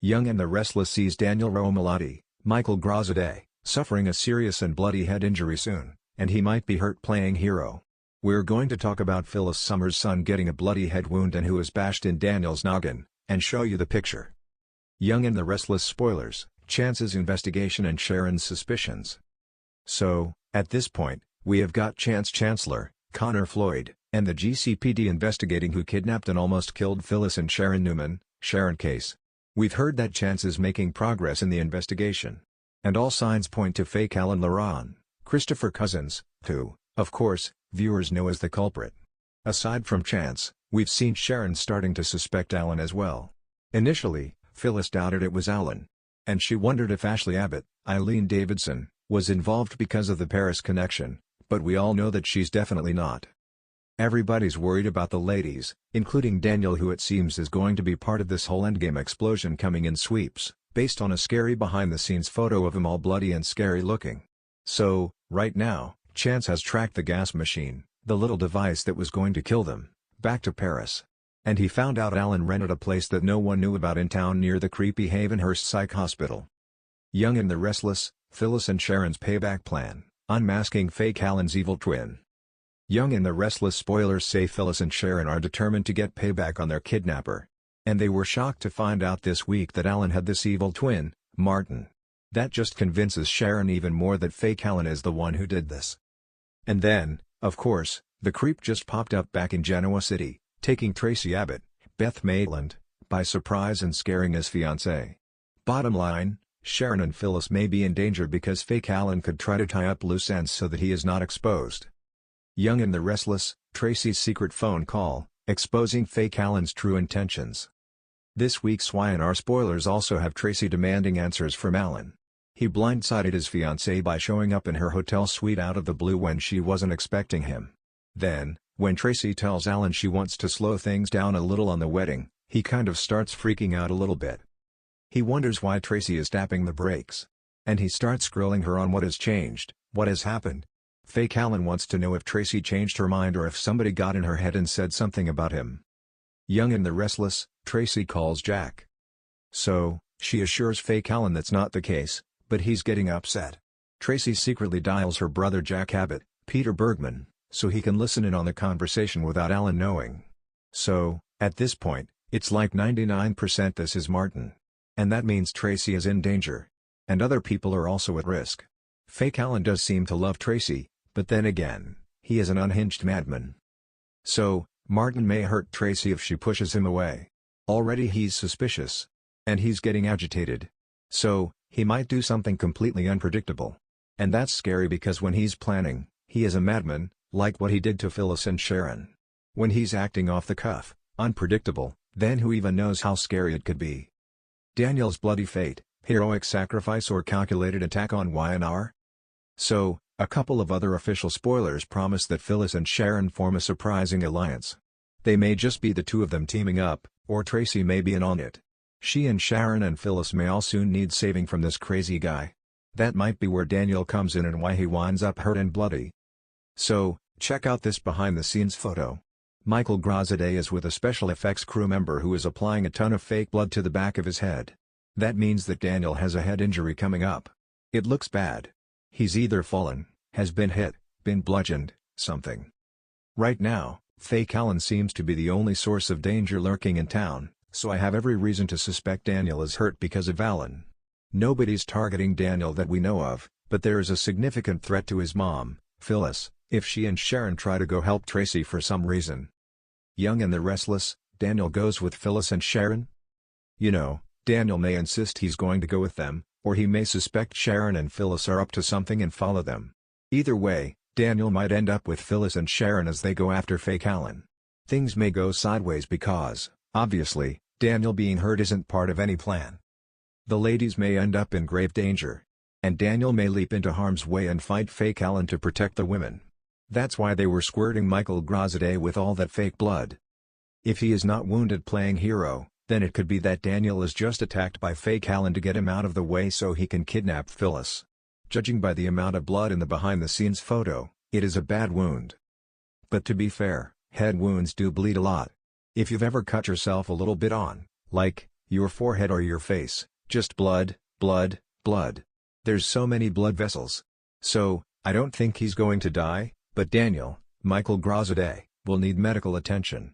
Young and the Restless sees Daniel Romalotti, Michael Graziadei, suffering a serious and bloody head injury soon, and he might be hurt playing hero. We're going to talk about Phyllis Summers' son getting a bloody head wound and who is bashed in Daniel's noggin, and show you the picture. Young and the Restless spoilers, Chance's investigation and Sharon's suspicions. So, at this point, we have got Chance Chancellor, Connor Floyd, and the GCPD investigating who kidnapped and almost killed Phyllis and Sharon Newman, Sharon case. We've heard that Chance is making progress in the investigation. And all signs point to fake Alan Laron, Christopher Cousins, who, of course, viewers know as the culprit. Aside from Chance, we've seen Sharon starting to suspect Alan as well. Initially, Phyllis doubted it was Alan. And she wondered if Ashley Abbott, Eileen Davidson, was involved because of the Paris connection, but we all know that she's definitely not. Everybody's worried about the ladies, including Daniel, who it seems is going to be part of this whole endgame explosion coming in sweeps, based on a scary behind-the-scenes photo of him all bloody and scary looking. So, right now, Chance has tracked the gas machine, the little device that was going to kill them, back to Paris. And he found out Alan rented a place that no one knew about in town near the creepy Havenhurst Psych Hospital. Young and the Restless, Phyllis and Sharon's payback plan, unmasking fake Alan's evil twin. Young and the Restless spoilers say Phyllis and Sharon are determined to get payback on their kidnapper. And they were shocked to find out this week that Alan had this evil twin, Martin. That just convinces Sharon even more that fake Alan is the one who did this. And then, of course, the creep just popped up back in Genoa City, taking Tracy Abbott, Beth Maitland, by surprise and scaring his fiancée. Bottom line, Sharon and Phyllis may be in danger because fake Alan could try to tie up loose ends so that he is not exposed. Young and the Restless, Tracy's secret phone call, exposing fake Alan's true intentions. This week's Y&R spoilers also have Tracy demanding answers from Alan. He blindsided his fiancée by showing up in her hotel suite out of the blue when she wasn't expecting him. Then, when Tracy tells Alan she wants to slow things down a little on the wedding, he kind of starts freaking out a little bit. He wonders why Tracy is tapping the brakes. And he starts grilling her on what has changed, what has happened. Fake Alan wants to know if Tracy changed her mind or if somebody got in her head and said something about him. Young and the Restless, Tracy calls Jack. So, she assures fake Alan that's not the case, but he's getting upset. Tracy secretly dials her brother Jack Abbott, Peter Bergman, so he can listen in on the conversation without Alan knowing. So, at this point, it's like 99% this is Martin. And that means Tracy is in danger. And other people are also at risk. Fake Alan does seem to love Tracy, but then again, he is an unhinged madman. So, Martin may hurt Tracy if she pushes him away. Already he's suspicious. And he's getting agitated. So, he might do something completely unpredictable. And that's scary because when he's planning, he is a madman, like what he did to Phyllis and Sharon. When he's acting off the cuff, unpredictable, then who even knows how scary it could be. Daniel's bloody fate, heroic sacrifice or calculated attack on Y&R? So, a couple of other official spoilers promise that Phyllis and Sharon form a surprising alliance. They may just be the two of them teaming up, or Tracy may be in on it. She and Sharon and Phyllis may all soon need saving from this crazy guy. That might be where Daniel comes in and why he winds up hurt and bloody. So, check out this behind-the-scenes photo. Michael Graziadei is with a special effects crew member who is applying a ton of fake blood to the back of his head. That means that Daniel has a head injury coming up. It looks bad. He's either fallen, has been hit, been bludgeoned, something. Right now, fake Alan seems to be the only source of danger lurking in town, so I have every reason to suspect Daniel is hurt because of Alan. Nobody's targeting Daniel that we know of, but there is a significant threat to his mom, Phyllis, if she and Sharon try to go help Tracy for some reason. Young and the Restless, Daniel goes with Phyllis and Sharon? You know, Daniel may insist he's going to go with them, or he may suspect Sharon and Phyllis are up to something and follow them. Either way, Daniel might end up with Phyllis and Sharon as they go after fake Alan. Things may go sideways because, obviously, Daniel being hurt isn't part of any plan. The ladies may end up in grave danger. And Daniel may leap into harm's way and fight fake Alan to protect the women. That's why they were squirting Michael Graziadei with all that fake blood. If he is not wounded playing hero, then it could be that Daniel is just attacked by fake Alan to get him out of the way so he can kidnap Phyllis. Judging by the amount of blood in the behind-the-scenes photo, it is a bad wound. But to be fair, head wounds do bleed a lot. If you've ever cut yourself a little bit on, like, Your forehead or your face, just blood, blood, blood. There's so many blood vessels. So, I don't think he's going to die, but Daniel, Michael Grossaday, will need medical attention.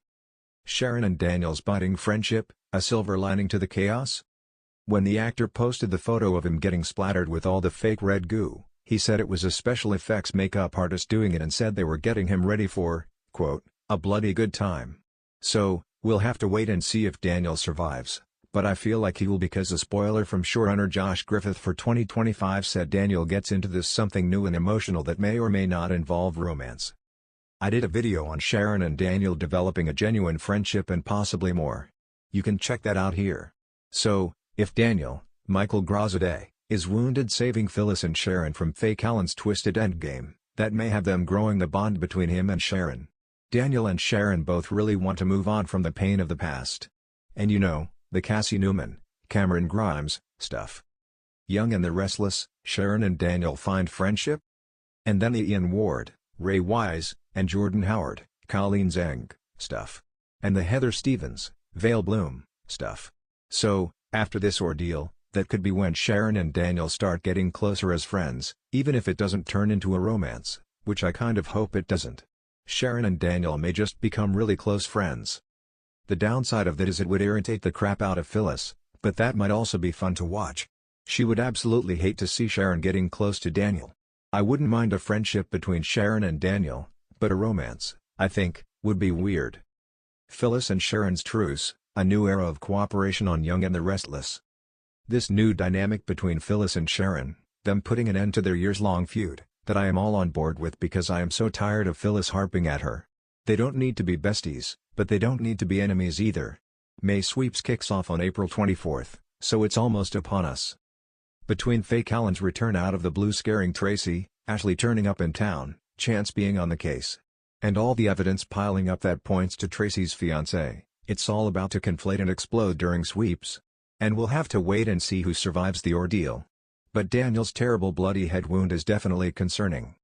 Sharon and Daniel's budding friendship, a silver lining to the chaos? When the actor posted the photo of him getting splattered with all the fake red goo, he said it was a special effects makeup artist doing it and said they were getting him ready for, quote, a bloody good time. So, we'll have to wait and see if Daniel survives, but I feel like he will because a spoiler from showrunner Josh Griffith for 2025 said Daniel gets into this something new and emotional that may or may not involve romance. I did a video on Sharon and Daniel developing a genuine friendship and possibly more. You can check that out here. So, if Daniel, Michael Grossaday, is wounded saving Phyllis and Sharon from fake Alan's twisted endgame, that may have them growing the bond between him and Sharon. Daniel and Sharon both really want to move on from the pain of the past. And you know, the Cassie Newman, Cameron Grimes, stuff. Young and the Restless, Sharon and Daniel find friendship? And then the Ian Ward, Ray Wise, and Jordan Howard, Colleen Zeng, stuff. And the Heather Stevens, Vale Bloom, stuff. So, after this ordeal, that could be when Sharon and Daniel start getting closer as friends, even if it doesn't turn into a romance, which I kind of hope it doesn't. Sharon and Daniel may just become really close friends. The downside of that is it would irritate the crap out of Phyllis, but that might also be fun to watch. She would absolutely hate to see Sharon getting close to Daniel. I wouldn't mind a friendship between Sharon and Daniel, but a romance, I think, would be weird. Phyllis and Sharon's truce, a new era of cooperation on Young and the Restless. This new dynamic between Phyllis and Sharon, them putting an end to their years-long feud, that I am all on board with because I am so tired of Phyllis harping at her. They don't need to be besties, but they don't need to be enemies either. May Sweeps kicks off on April 24th, so it's almost upon us. Between fake Alan's return out of the blue scaring Tracy, Ashley turning up in town, Chance being on the case, and all the evidence piling up that points to Tracy's fiancé, it's all about to conflate and explode during Sweeps. And we'll have to wait and see who survives the ordeal. But Daniel's terrible bloody head wound is definitely concerning.